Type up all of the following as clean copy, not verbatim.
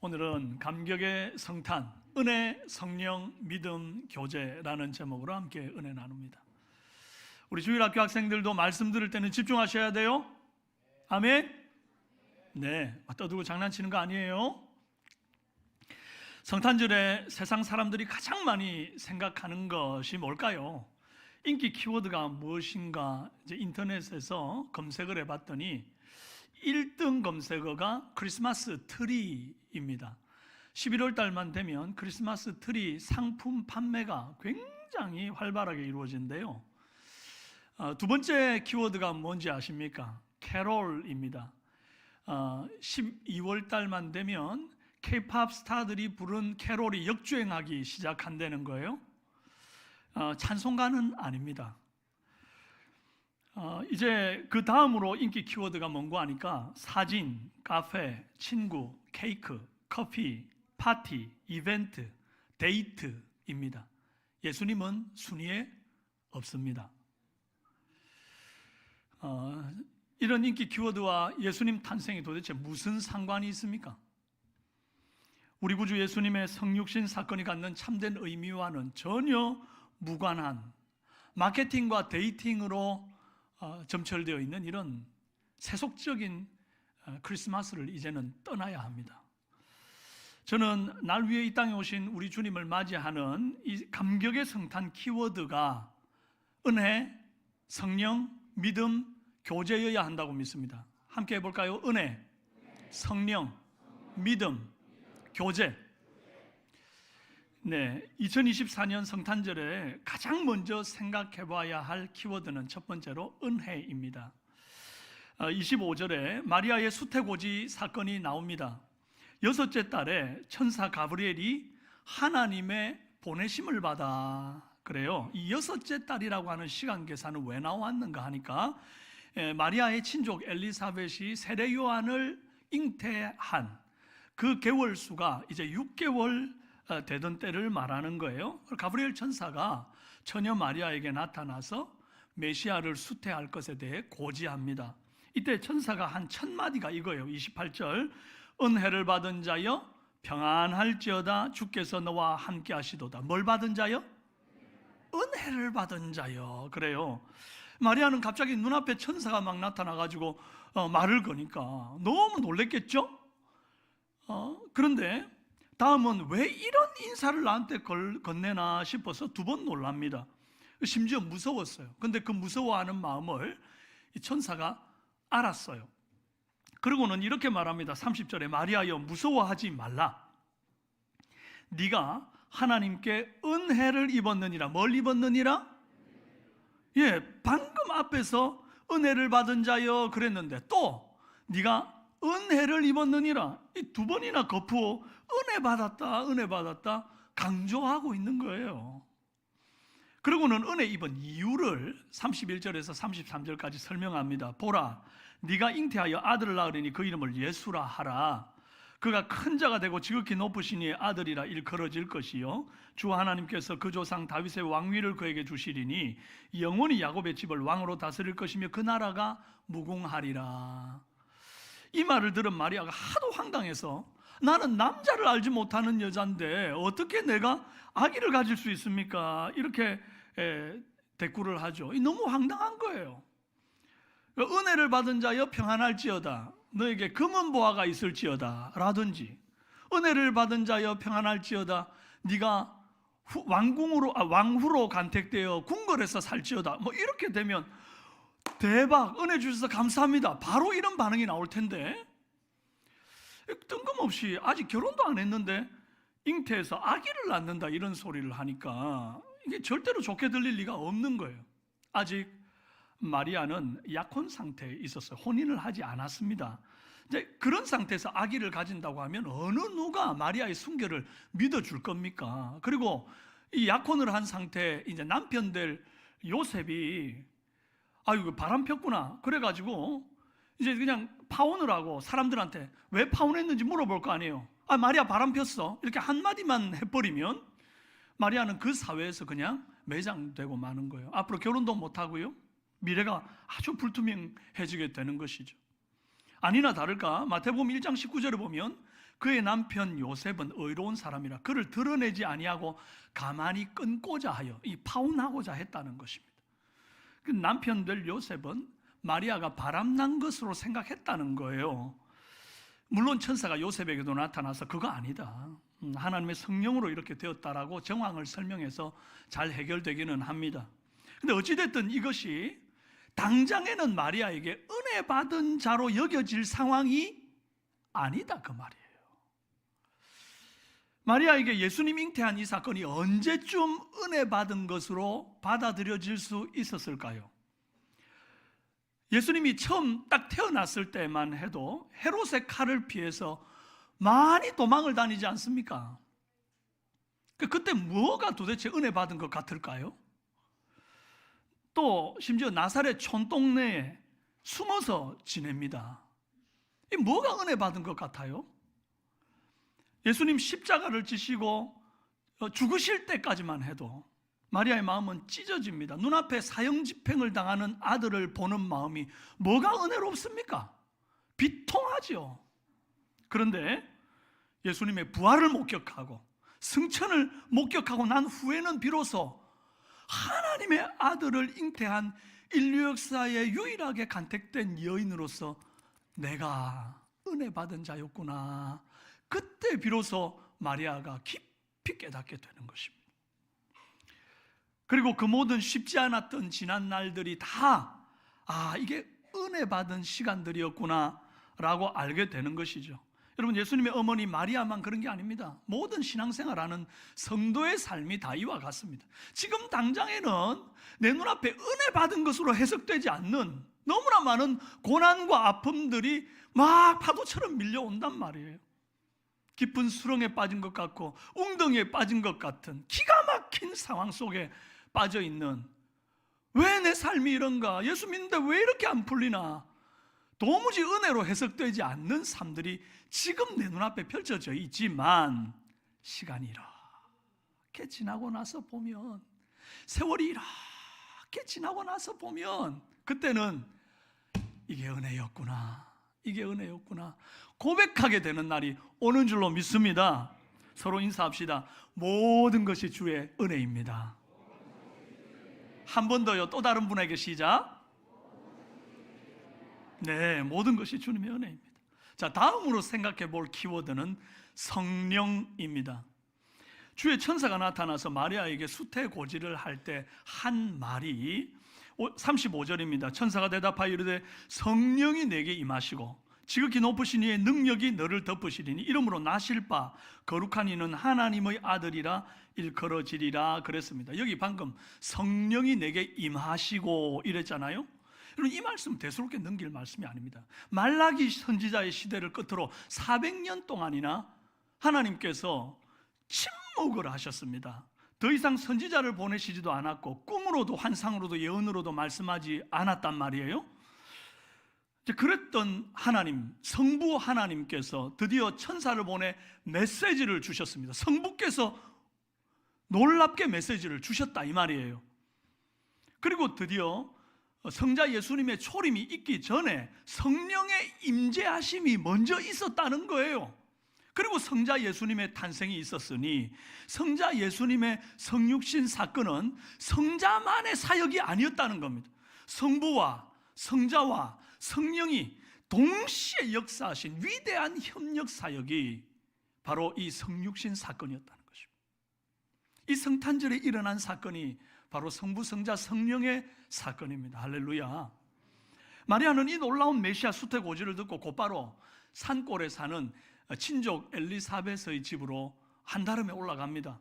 오늘은 감격의 성탄, 은혜, 성령, 믿음, 교제라는 제목으로 함께 은혜 나눕니다. 우리 주일학교 학생들도 말씀 들을 때는 집중하셔야 돼요. 아멘? 네, 떠들고 장난치는 거 아니에요. 성탄절에 세상 사람들이 가장 많이 생각하는 것이 뭘까요? 인기 키워드가 무엇인가 이제 인터넷에서 검색을 해봤더니 1등 검색어가 크리스마스 트리입니다. 11월 달만 되면 크리스마스 트리 상품 판매가 굉장히 활발하게 이루어진대요. 두 번째 키워드가 뭔지 아십니까? 캐롤입니다. 12월 달만 되면 K-팝 스타들이 부른 캐롤이 역주행하기 시작한다는 거예요. 찬송가는 아닙니다. 이제 그 다음으로 인기 키워드가 뭔고 하니까 사진, 카페, 친구, 케이크, 커피, 파티, 이벤트, 데이트입니다. 예수님은 순위에 없습니다. 이런 인기 키워드와 예수님 탄생이 도대체 무슨 상관이 있습니까? 우리 구주 예수님의 성육신 사건이 갖는 참된 의미와는 전혀 무관한 마케팅과 데이팅으로 점철되어 있는 이런 세속적인 크리스마스를 이제는 떠나야 합니다. 저는 날 위해 이 땅에 오신 우리 주님을 맞이하는 이 감격의 성탄 키워드가 은혜, 성령, 믿음, 교제여야 한다고 믿습니다. 함께 해볼까요? 은혜, 성령, 믿음, 교제. 네, 2024년 성탄절에 가장 먼저 생각해 봐야 할 키워드는 첫 번째로 은혜입니다. 25절에 마리아의 수태고지 사건이 나옵니다. 여섯째 달에 천사 가브리엘이 하나님의 보내심을 받아 그래요. 이 여섯째 달이라고 하는 시간 계산은 왜 나왔는가 하니까 마리아의 친족 엘리사벳이 세례 요한을 잉태한 그 개월 수가 이제 6개월 되던 때를 말하는 거예요. 가브리엘 천사가 처녀 마리아에게 나타나서 메시아를 수태할 것에 대해 고지합니다. 이때 천사가 한 첫 마디가 이거예요. 28절 은혜를 받은 자여 평안할지어다 주께서 너와 함께 하시도다. 뭘 받은 자여? 은혜를 받은 자여. 그래요. 마리아는 갑자기 눈앞에 천사가 막 나타나가지고 말을 거니까 너무 놀랬겠죠? 그런데 다음은 왜 이런 인사를 나한테 건네나 싶어서 두 번 놀랍니다. 심지어 무서웠어요. 근데 그 무서워하는 마음을 이 천사가 알았어요. 그러고는 이렇게 말합니다. 30절에 마리아여 무서워하지 말라. 네가 하나님께 은혜를 입었느니라. 뭘 입었느니라? 예, 방금 앞에서 은혜를 받은 자여 그랬는데 또 네가 은혜를 입었느니라. 이 두 번이나 거푸어 은혜 받았다 강조하고 있는 거예요. 그리고는 은혜 입은 이유를 31절에서 33절까지 설명합니다. 보라, 네가 잉태하여 아들을 낳으리니 그 이름을 예수라 하라. 그가 큰 자가 되고 지극히 높으시니 아들이라 일컬어질 것이요 주 하나님께서 그 조상 다윗의 왕위를 그에게 주시리니 영원히 야곱의 집을 왕으로 다스릴 것이며 그 나라가 무궁하리라. 이 말을 들은 마리아가 하도 황당해서 나는 남자를 알지 못하는 여자인데 어떻게 내가 아기를 가질 수 있습니까? 이렇게 대꾸를 하죠. 너무 황당한 거예요. 은혜를 받은 자여 평안할지어다. 너에게 금은 보화가 있을지어다 라든지 은혜를 받은 자여 평안할지어다. 네가 왕후로 간택되어 궁궐에서 살지어다. 뭐 이렇게 되면 대박, 은혜 주셔서 감사합니다. 바로 이런 반응이 나올 텐데 뜬금없이 아직 결혼도 안 했는데 잉태해서 아기를 낳는다 이런 소리를 하니까 이게 절대로 좋게 들릴 리가 없는 거예요. 아직 마리아는 약혼 상태에 있었어요. 혼인을 하지 않았습니다. 이제 그런 상태에서 아기를 가진다고 하면 어느 누가 마리아의 순결을 믿어줄 겁니까? 그리고 이 약혼을 한 상태에 이제 남편 될 요셉이 아이고 바람 폈구나 그래가지고 이제 그냥 파혼을 하고 사람들한테 왜 파혼했는지 물어볼 거 아니에요. 아 마리아 바람 폈어 이렇게 한마디만 해버리면 마리아는 그 사회에서 그냥 매장되고 마는 거예요. 앞으로 결혼도 못하고요 미래가 아주 불투명해지게 되는 것이죠. 아니나 다를까 마태복음 1장 19절에 보면 그의 남편 요셉은 의로운 사람이라 그를 드러내지 아니하고 가만히 끊고자 하여 이 파혼하고자 했다는 것입니다. 그 남편 될 요셉은 마리아가 바람난 것으로 생각했다는 거예요. 물론 천사가 요셉에게도 나타나서 그거 아니다, 하나님의 성령으로 이렇게 되었다라고 정황을 설명해서 잘 해결되기는 합니다. 근데 어찌됐든 이것이 당장에는 마리아에게 은혜 받은 자로 여겨질 상황이 아니다 그 말이에요. 마리아에게 예수님 잉태한 이 사건이 언제쯤 은혜 받은 것으로 받아들여질 수 있었을까요? 예수님이 처음 딱 태어났을 때만 해도 헤롯의 칼을 피해서 많이 도망을 다니지 않습니까? 그때 뭐가 도대체 은혜 받은 것 같을까요? 또 심지어 나사렛 촌동네에 숨어서 지냅니다. 이 뭐가 은혜 받은 것 같아요? 예수님 십자가를 지시고 죽으실 때까지만 해도 마리아의 마음은 찢어집니다. 눈앞에 사형집행을 당하는 아들을 보는 마음이 뭐가 은혜롭습니까? 비통하죠. 그런데 예수님의 부활을 목격하고 승천을 목격하고 난 후에는 비로소 하나님의 아들을 잉태한 인류 역사에 유일하게 간택된 여인으로서 내가 은혜 받은 자였구나, 그때 비로소 마리아가 깊이 깨닫게 되는 것입니다. 그리고 그 모든 쉽지 않았던 지난 날들이 다 이게 은혜 받은 시간들이었구나 라고 알게 되는 것이죠. 여러분, 예수님의 어머니 마리아만 그런 게 아닙니다. 모든 신앙생활하는 성도의 삶이 다 이와 같습니다. 지금 당장에는 내 눈앞에 은혜 받은 것으로 해석되지 않는 너무나 많은 고난과 아픔들이 막 파도처럼 밀려온단 말이에요. 깊은 수렁에 빠진 것 같고 웅덩이에 빠진 것 같은 기가 막힌 상황 속에 빠져 있는, 왜 내 삶이 이런가, 예수 믿는데 왜 이렇게 안 풀리나, 도무지 은혜로 해석되지 않는 삶들이 지금 내 눈앞에 펼쳐져 있지만, 시간이 이렇게 지나고 나서 보면, 세월이 이렇게 지나고 나서 보면 그때는 이게 은혜였구나, 이게 은혜였구나 고백하게 되는 날이 오는 줄로 믿습니다. 서로 인사합시다. 모든 것이 주의 은혜입니다. 한 번 더요. 또 다른 분에게 시작. 네, 모든 것이 주님의 은혜입니다. 자, 다음으로 생각해 볼 키워드는 성령입니다. 주의 천사가 나타나서 마리아에게 수태고지를 할 때 한 말이 35절입니다. 천사가 대답하여 이르되 성령이 내게 임하시고 지극히 높으신 이의 능력이 너를 덮으시리니 이러므로 나실 바 거룩한 이는 하나님의 아들이라 일컬어지리라 그랬습니다. 여기 방금 성령이 내게 임하시고 이랬잖아요. 여러분, 이 말씀 대수롭게 넘길 말씀이 아닙니다. 말라기 선지자의 시대를 끝으로 400년 동안이나 하나님께서 침묵을 하셨습니다. 더 이상 선지자를 보내시지도 않았고 꿈으로도 환상으로도 예언으로도 말씀하지 않았단 말이에요. 그랬던 하나님, 성부 하나님께서 드디어 천사를 보내 메시지를 주셨습니다. 성부께서 놀랍게 메시지를 주셨다 이 말이에요. 그리고 드디어 성자 예수님의 초림이 있기 전에 성령의 임재하심이 먼저 있었다는 거예요. 그리고 성자 예수님의 탄생이 있었으니 성자 예수님의 성육신 사건은 성자만의 사역이 아니었다는 겁니다. 성부와 성자와 성령이 동시에 역사하신 위대한 협력 사역이 바로 이 성육신 사건이었다는 것입니다. 이 성탄절에 일어난 사건이 바로 성부, 성자, 성령의 사건입니다. 할렐루야. 마리아는 이 놀라운 메시아 수태고지를 듣고 곧바로 산골에 사는 친족 엘리사벳의 집으로 한달음에 올라갑니다.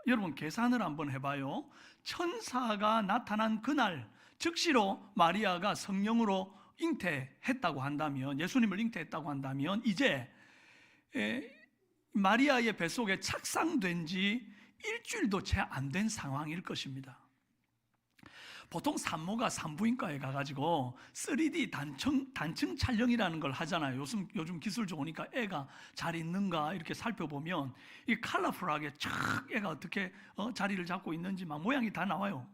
여러분, 계산을 한번 해봐요. 천사가 나타난 그날 즉시로 마리아가 성령으로 잉태했다고 한다면, 예수님을 잉태했다고 한다면 이제 마리아의 뱃속에 착상된 지 일주일도 채 안 된 상황일 것입니다. 보통 산모가 산부인과에 가가지고 3D 단층 촬영이라는 걸 하잖아요. 요즘 기술 좋으니까 애가 잘 있는가 이렇게 살펴보면 이 컬러풀하게 촥 애가 어떻게 자리를 잡고 있는지 막 모양이 다 나와요.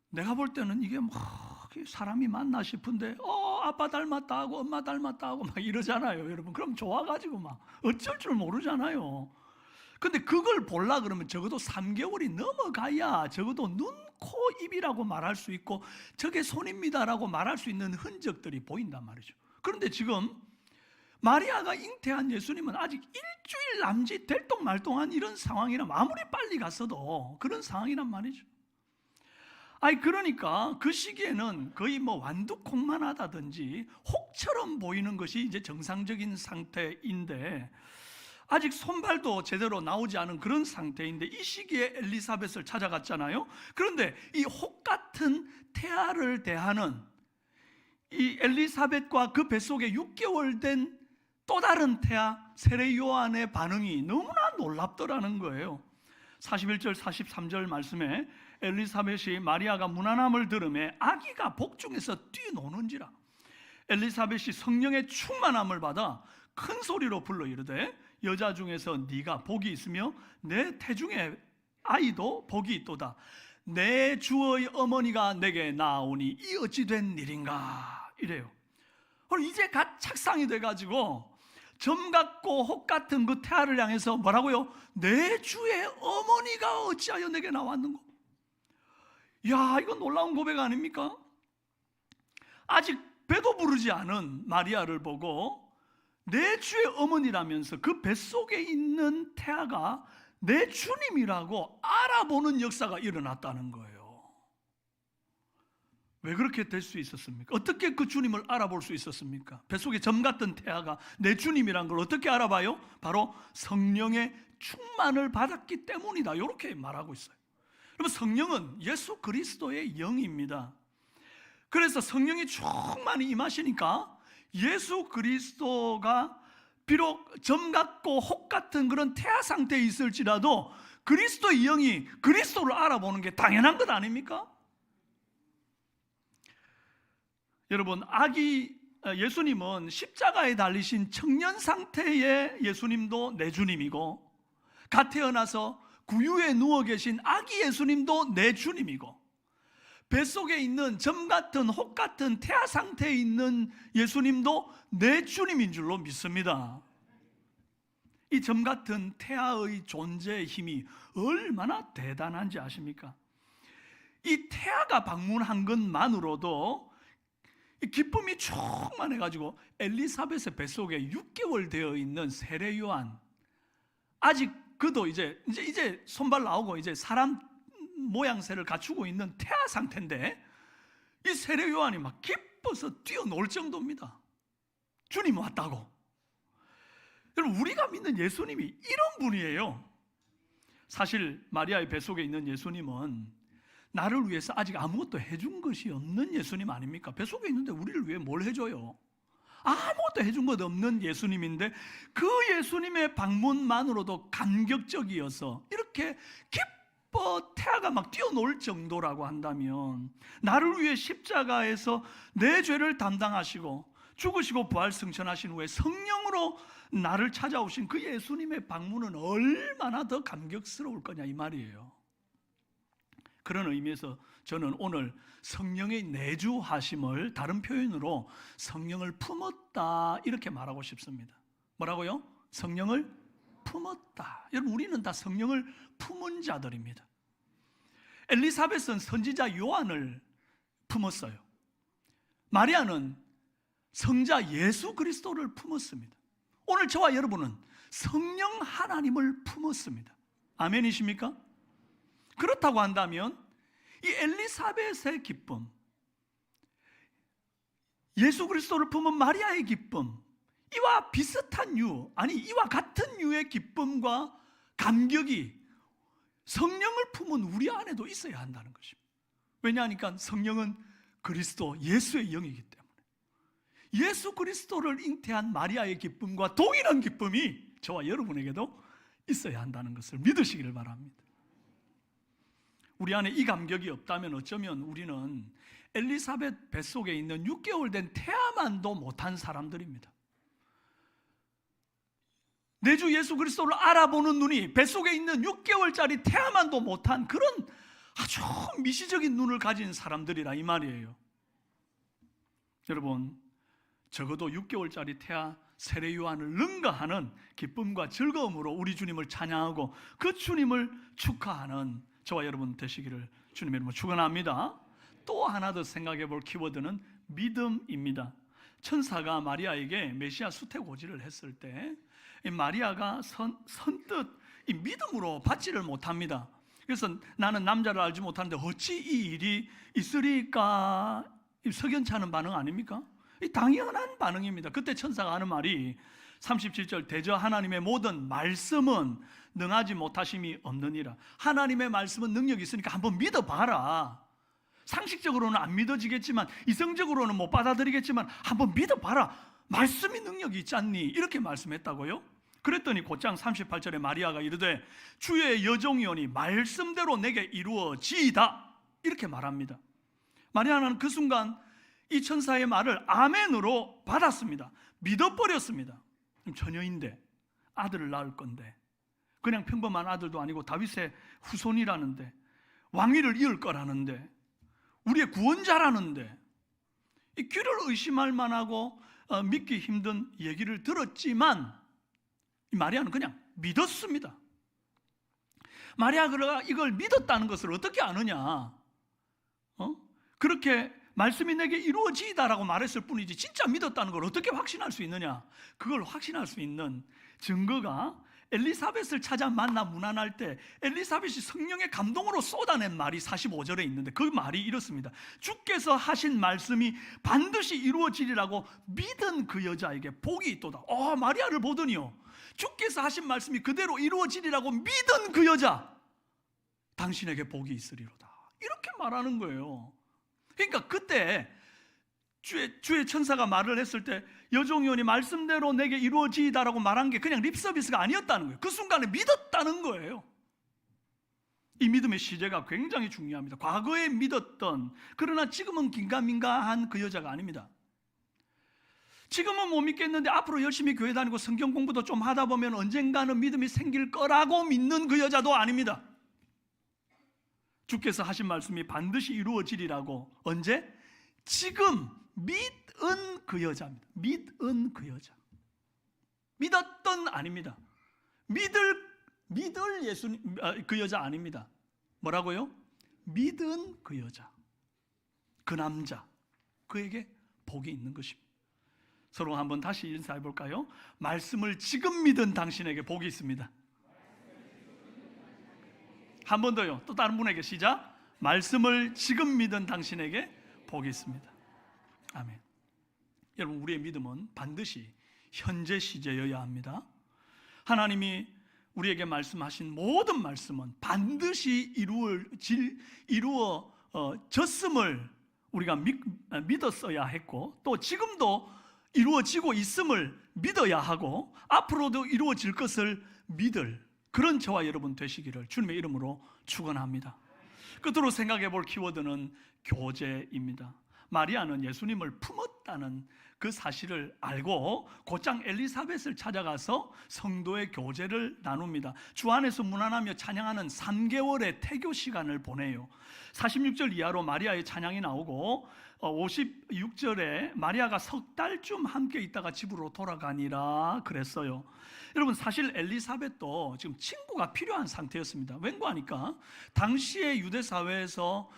내가 볼 때는 이게 뭐 사람이 맞나 싶은데 아빠 닮았다 하고 엄마 닮았다 하고 막 이러잖아요, 여러분. 그럼 좋아가지고 막 어쩔 줄 모르잖아요. 근데 그걸 보려 그러면 적어도 3개월이 넘어가야 적어도 눈, 코, 입이라고 말할 수 있고 저게 손입니다라고 말할 수 있는 흔적들이 보인단 말이죠. 그런데 지금 마리아가 잉태한 예수님은 아직 일주일 남짓 될똥말똥한 이런 상황이라 아무리 빨리 갔어도 그런 상황이란 말이죠. 아니 그러니까 그 시기에는 거의 뭐 완두콩만 하다든지 혹처럼 보이는 것이 이제 정상적인 상태인데 아직 손발도 제대로 나오지 않은 그런 상태인데 이 시기에 엘리사벳을 찾아갔잖아요. 그런데 이 혹 같은 태아를 대하는 이 엘리사벳과 그 뱃속에 6개월 된 또 다른 태아 세례 요한의 반응이 너무나 놀랍더라는 거예요. 41절 43절 말씀에 엘리사벳이 마리아가 무난함을 들으매 아기가 복중에서 뛰노는지라. 엘리사벳이 성령의 충만함을 받아 큰 소리로 불러 이르되 여자 중에서 네가 복이 있으며 내 태중의 아이도 복이 있도다. 내 주의 어머니가 내게 나오니 이 어찌 된 일인가 이래요. 이제 갓 착상이 돼가지고 점 같고 혹 같은 그 태아를 향해서 뭐라고요? 내 주의 어머니가 어찌하여 내게 나왔는고? 야, 이건 놀라운 고백 아닙니까? 아직 배도 부르지 않은 마리아를 보고 내 주의 어머니라면서 그 뱃속에 있는 태아가 내 주님이라고 알아보는 역사가 일어났다는 거예요. 왜 그렇게 될 수 있었습니까? 어떻게 그 주님을 알아볼 수 있었습니까? 뱃속에 점 같은 태아가 내 주님이란 걸 어떻게 알아봐요? 바로 성령의 충만을 받았기 때문이다, 이렇게 말하고 있어요. 여러분, 성령은 예수 그리스도의 영입니다. 그래서 성령이 충만히 임하시니까 예수 그리스도가 비록 점 같고 혹 같은 그런 태아 상태에 있을지라도 그리스도의 영이 그리스도를 알아보는 게 당연한 것 아닙니까? 여러분, 예수님은 십자가에 달리신 청년 상태의 예수님도 내 주님이고 갓 태어나서 구유에 누워 계신 아기 예수님도 내 주님이고 뱃속에 있는 점 같은 혹 같은 태아 상태에 있는 예수님도 내 주님인 줄로 믿습니다. 이 점 같은 태아의 존재의 힘이 얼마나 대단한지 아십니까? 이 태아가 방문한 것만으로도 기쁨이 충만해가지고 엘리사벳의 뱃속에 6개월 되어 있는 세례 요한, 아직 그도 이제 손발 나오고 이제 사람 모양새를 갖추고 있는 태아 상태인데 이 세례 요한이 막 기뻐서 뛰어놀 정도입니다. 주님 왔다고. 여러분, 우리가 믿는 예수님이 이런 분이에요. 사실 마리아의 뱃속에 있는 예수님은 나를 위해서 아직 아무것도 해준 것이 없는 예수님 아닙니까? 뱃속에 있는데 우리를 위해 뭘 해줘요? 아무것도 해준 것 없는 예수님인데 그 예수님의 방문만으로도 감격적이어서 이렇게 기뻐 태아가 막 뛰어놀 정도라고 한다면 나를 위해 십자가에서 내 죄를 담당하시고 죽으시고 부활 승천하신 후에 성령으로 나를 찾아오신 그 예수님의 방문은 얼마나 더 감격스러울 거냐 이 말이에요. 그런 의미에서 저는 오늘 성령의 내주하심을 다른 표현으로 성령을 품었다 이렇게 말하고 싶습니다. 뭐라고요? 성령을 품었다. 여러분, 우리는 다 성령을 품은 자들입니다. 엘리사벳은 선지자 요한을 품었어요. 마리아는 성자 예수 그리스도를 품었습니다. 오늘 저와 여러분은 성령 하나님을 품었습니다. 아멘이십니까? 그렇다고 한다면 이 엘리사벳의 기쁨, 예수 그리스도를 품은 마리아의 기쁨, 이와 비슷한 이와 같은 유의 기쁨과 감격이 성령을 품은 우리 안에도 있어야 한다는 것입니다. 왜냐하니까 성령은 그리스도 예수의 영이기 때문에 예수 그리스도를 잉태한 마리아의 기쁨과 동일한 기쁨이 저와 여러분에게도 있어야 한다는 것을 믿으시기를 바랍니다. 우리 안에 이 감격이 없다면 어쩌면 우리는 엘리사벳 뱃속에 있는 6개월 된 태아만도 못한 사람들입니다. 내 주 예수 그리스도를 알아보는 눈이 뱃속에 있는 6개월짜리 태아만도 못한 그런 아주 미시적인 눈을 가진 사람들이라 이 말이에요. 여러분, 적어도 6개월짜리 태아 세례요한을 능가하는 기쁨과 즐거움으로 우리 주님을 찬양하고 그 주님을 축하하는 저와 여러분 되시기를 주님의 이름으로 축원합니다. 또 하나 더 생각해 볼 키워드는 믿음입니다. 천사가 마리아에게 메시아 수태고지를 했을 때 마리아가 선뜻 이 믿음으로 받지를 못합니다. 그래서 나는 남자를 알지 못하는데 어찌 이 일이 있으리까? 석연치 않은 반응 아닙니까? 당연한 반응입니다. 그때 천사가 하는 말이 37절 대저 하나님의 모든 말씀은 능하지 못하심이 없느니라. 하나님의 말씀은 능력이 있으니까 한번 믿어봐라. 상식적으로는 안 믿어지겠지만 이성적으로는 못 받아들이겠지만 한번 믿어봐라. 말씀이 능력이 있지 않니? 이렇게 말씀했다고요. 그랬더니 곧장 38절에 마리아가 이르되 주의 여종이오니 말씀대로 내게 이루어지이다 이렇게 말합니다. 마리아는 그 순간 이 천사의 말을 아멘으로 받았습니다. 믿어버렸습니다. 처녀인데 아들을 낳을 건데 그냥 평범한 아들도 아니고 다윗의 후손이라는데 왕위를 이을 거라는데 우리의 구원자라는데 이 귀를 의심할 만하고 믿기 힘든 얘기를 들었지만 마리아는 그냥 믿었습니다. 마리아가 이걸 믿었다는 것을 어떻게 아느냐? 그렇게 말씀이 내게 이루어지다라고 말했을 뿐이지 진짜 믿었다는 걸 어떻게 확신할 수 있느냐? 그걸 확신할 수 있는 증거가 엘리사벳을 찾아 만나 문안할 때 엘리사벳이 성령의 감동으로 쏟아낸 말이 45절에 있는데 그 말이 이렇습니다. 주께서 하신 말씀이 반드시 이루어지리라고 믿은 그 여자에게 복이 있도다. 마리아를 보더니요, 주께서 하신 말씀이 그대로 이루어지리라고 믿은 그 여자, 당신에게 복이 있으리로다. 이렇게 말하는 거예요. 그러니까 그때 주의 천사가 말을 했을 때 여종이오니 말씀대로 내게 이루어지이다라고 말한 게 그냥 립서비스가 아니었다는 거예요. 그 순간에 믿었다는 거예요. 이 믿음의 시제가 굉장히 중요합니다. 과거에 믿었던, 그러나 지금은 긴가민가한 그 여자가 아닙니다. 지금은 못 믿겠는데 앞으로 열심히 교회 다니고 성경 공부도 좀 하다 보면 언젠가는 믿음이 생길 거라고 믿는 그 여자도 아닙니다. 주께서 하신 말씀이 반드시 이루어지리라고 언제? 지금 믿은 그 여자입니다. 믿은 그 여자. 믿었던 아닙니다. 믿을 예수님 그 여자 아닙니다. 뭐라고요? 믿은 그 여자, 그 남자, 그에게 복이 있는 것입니다. 서로 한번 다시 인사해 볼까요? 말씀을 지금 믿은 당신에게 복이 있습니다. 한 번 더요. 또 다른 분에게 시작. 말씀을 지금 믿은 당신에게 복이 있습니다. 아멘. 여러분, 우리의 믿음은 반드시 현재 시제여야 합니다. 하나님이 우리에게 말씀하신 모든 말씀은 반드시 이루어졌음을 우리가 믿었어야 했고, 또 지금도 이루어지고 있음을 믿어야 하고 앞으로도 이루어질 것을 믿을 그런 저와 여러분 되시기를 주님의 이름으로 축원합니다. 끝으로 생각해 볼 키워드는 교제입니다. 마리아는 예수님을 품었다는 그 사실을 알고 곧장 엘리사벳을 찾아가서 성도의 교제를 나눕니다. 주 안에서 문안하며 찬양하는 3개월의 태교 시간을 보내요. 46절 이하로 마리아의 찬양이 나오고 56절에 마리아가 석 달쯤 함께 있다가 집으로 돌아가니라 그랬어요. 여러분, 사실 엘리사벳도 지금 친구가 필요한 상태였습니다. 왠고하니까 당시의 유대 사회에서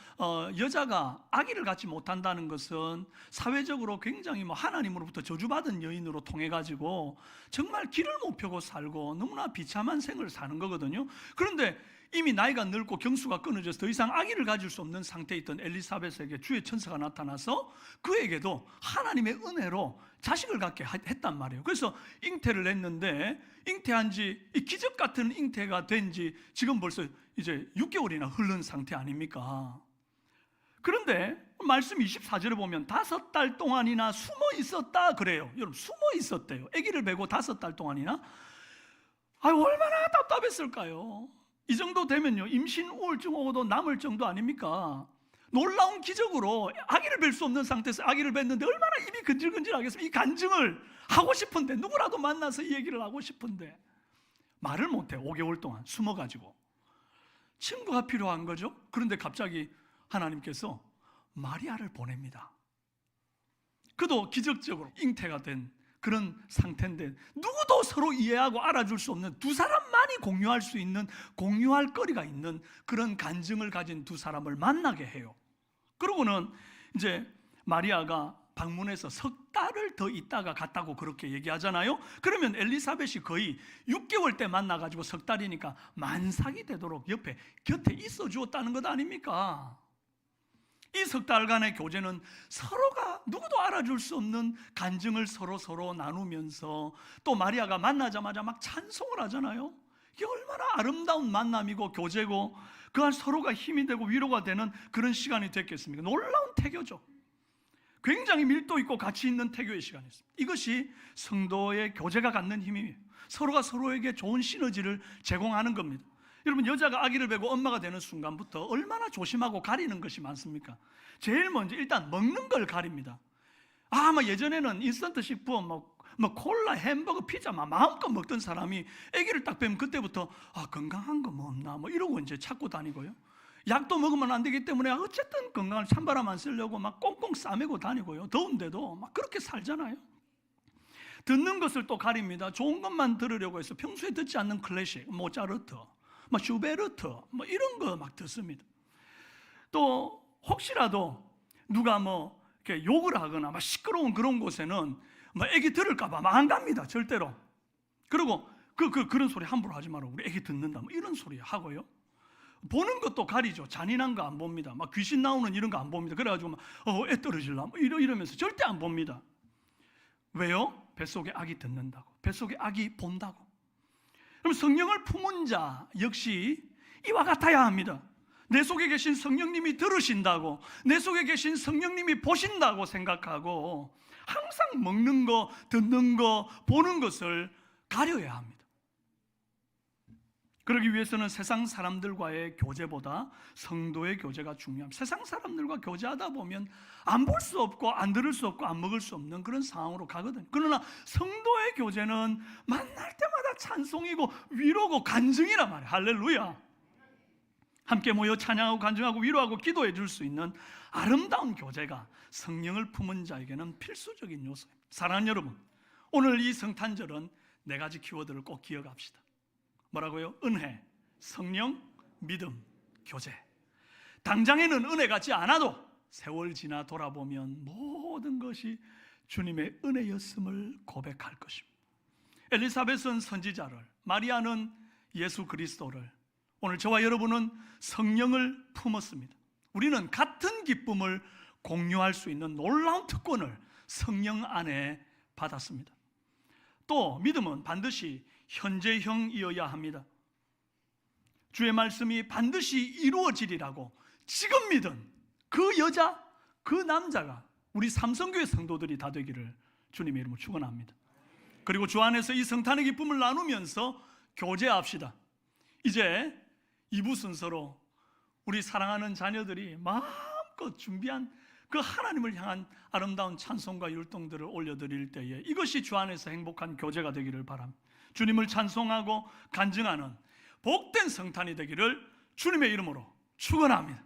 여자가 아기를 갖지 못한다는 것은 사회적으로 굉장히 하나님으로부터 저주받은 여인으로 통해 가지고 정말 길을 못 펴고 살고 너무나 비참한 생을 사는 거거든요. 그런데 이미 나이가 늙고 경수가 끊어져서 더 이상 아기를 가질 수 없는 상태에 있던 엘리사벳에게 주의 천사가 나타나서 그에게도 하나님의 은혜로 자식을 갖게 했단 말이에요. 그래서 잉태를 했는데 잉태한 지, 이 기적 같은 잉태가 된 지 지금 벌써 이제 6개월이나 흐른 상태 아닙니까? 그런데 말씀 24절에 보면 5달 동안이나 숨어 있었다 그래요. 여러분, 숨어 있었대요. 아기를 베고 5달 동안이나. 얼마나 답답했을까요? 이 정도 되면요, 임신 우울증 오고도 남을 정도 아닙니까? 놀라운 기적으로 아기를 뵐 수 없는 상태에서 아기를 뵀는데 얼마나 입이 근질근질하겠습니까? 이 간증을 하고 싶은데, 누구라도 만나서 이 얘기를 하고 싶은데 말을 못해. 5개월 동안 숨어가지고 친구가 필요한 거죠. 그런데 갑자기 하나님께서 마리아를 보냅니다. 그도 기적적으로 잉태가 된 그런 상태인데, 누구도 서로 이해하고 알아줄 수 없는, 두 사람만이 공유할 수 있는, 공유할 거리가 있는 그런 간증을 가진 두 사람을 만나게 해요. 그러고는 이제 마리아가 방문해서 석 달을 더 있다가 갔다고 그렇게 얘기하잖아요. 그러면 엘리사벳이 거의 6개월 때 만나가지고 석 달이니까 만삭이 되도록 옆에 곁에 있어 주었다는 것 아닙니까? 이 석 달간의 교제는 서로가 누구도 알아줄 수 없는 간증을 서로 나누면서, 또 마리아가 만나자마자 막 찬송을 하잖아요. 이게 얼마나 아름다운 만남이고 교제고 그 안 서로가 힘이 되고 위로가 되는 그런 시간이 됐겠습니까? 놀라운 태교죠. 굉장히 밀도 있고 가치 있는 태교의 시간이었습니다. 이것이 성도의 교제가 갖는 힘이에요. 서로가 서로에게 좋은 시너지를 제공하는 겁니다. 여러분, 여자가 아기를 베고 엄마가 되는 순간부터 얼마나 조심하고 가리는 것이 많습니까? 제일 먼저 일단 먹는 걸 가립니다. 예전에는 인스턴트 식품 콜라, 햄버거, 피자 마음껏 먹던 사람이 아기를 딱 빼면 그때부터 건강한 거 뭐 없나 이러고 이제 찾고 다니고요. 약도 먹으면 안 되기 때문에 어쨌든 건강을 찬바람 안 쓰려고 막 꽁꽁 싸매고 다니고요. 더운데도 막 그렇게 살잖아요. 듣는 것을 또 가립니다. 좋은 것만 들으려고 해서 평소에 듣지 않는 클래식, 모차르트, 슈베르트 이런 거 막 듣습니다. 또 혹시라도 누가 이렇게 욕을 하거나 시끄러운 그런 곳에는 애기 들을까봐 안 갑니다. 절대로. 그리고 그런 소리 함부로 하지 마라, 우리 애기 듣는다 이런 소리 하고요. 보는 것도 가리죠. 잔인한 거 안 봅니다. 귀신 나오는 이런 거 안 봅니다. 그래가지고 애 떨어질라 이러면서 절대 안 봅니다. 왜요? 뱃속에 아기 듣는다고, 뱃속에 아기 본다고. 그럼 성령을 품은 자 역시 이와 같아야 합니다. 내 속에 계신 성령님이 들으신다고, 내 속에 계신 성령님이 보신다고 생각하고 항상 먹는 거, 듣는 거, 보는 것을 가려야 합니다. 그러기 위해서는 세상 사람들과의 교제보다 성도의 교제가 중요합니다. 세상 사람들과 교제하다 보면 안 볼 수 없고 안 들을 수 없고 안 먹을 수 없는 그런 상황으로 가거든요. 그러나 성도의 교제는 만날 때마다 찬송이고 위로고 간증이란 말이에요. 할렐루야. 함께 모여 찬양하고 간증하고 위로하고 기도해 줄 수 있는 아름다운 교제가 성령을 품은 자에게는 필수적인 요소입니다. 사랑하는 여러분, 오늘 이 성탄절은 네 가지 키워드를 꼭 기억합시다. 뭐라고요? 은혜, 성령, 믿음, 교제. 당장에는 은혜 같지 않아도 세월 지나 돌아보면 모든 것이 주님의 은혜였음을 고백할 것입니다. 엘리사벳은 선지자를, 마리아는 예수 그리스도를, 오늘 저와 여러분은 성령을 품었습니다. 우리는 같은 기쁨을 공유할 수 있는 놀라운 특권을 성령 안에 받았습니다. 또 믿음은 반드시 현재형이어야 합니다. 주의 말씀이 반드시 이루어지리라고 지금 믿은 그 여자, 그 남자가 우리 삼성교회 성도들이 다 되기를 주님의 이름으로 축원합니다. 그리고 주 안에서 이 성탄의 기쁨을 나누면서 교제합시다. 이제 2부 순서로 우리 사랑하는 자녀들이 마음껏 준비한 그 하나님을 향한 아름다운 찬송과 율동들을 올려드릴 때에 이것이 주 안에서 행복한 교제가 되기를 바랍니다. 주님을 찬송하고 간증하는 복된 성탄이 되기를 주님의 이름으로 축원합니다.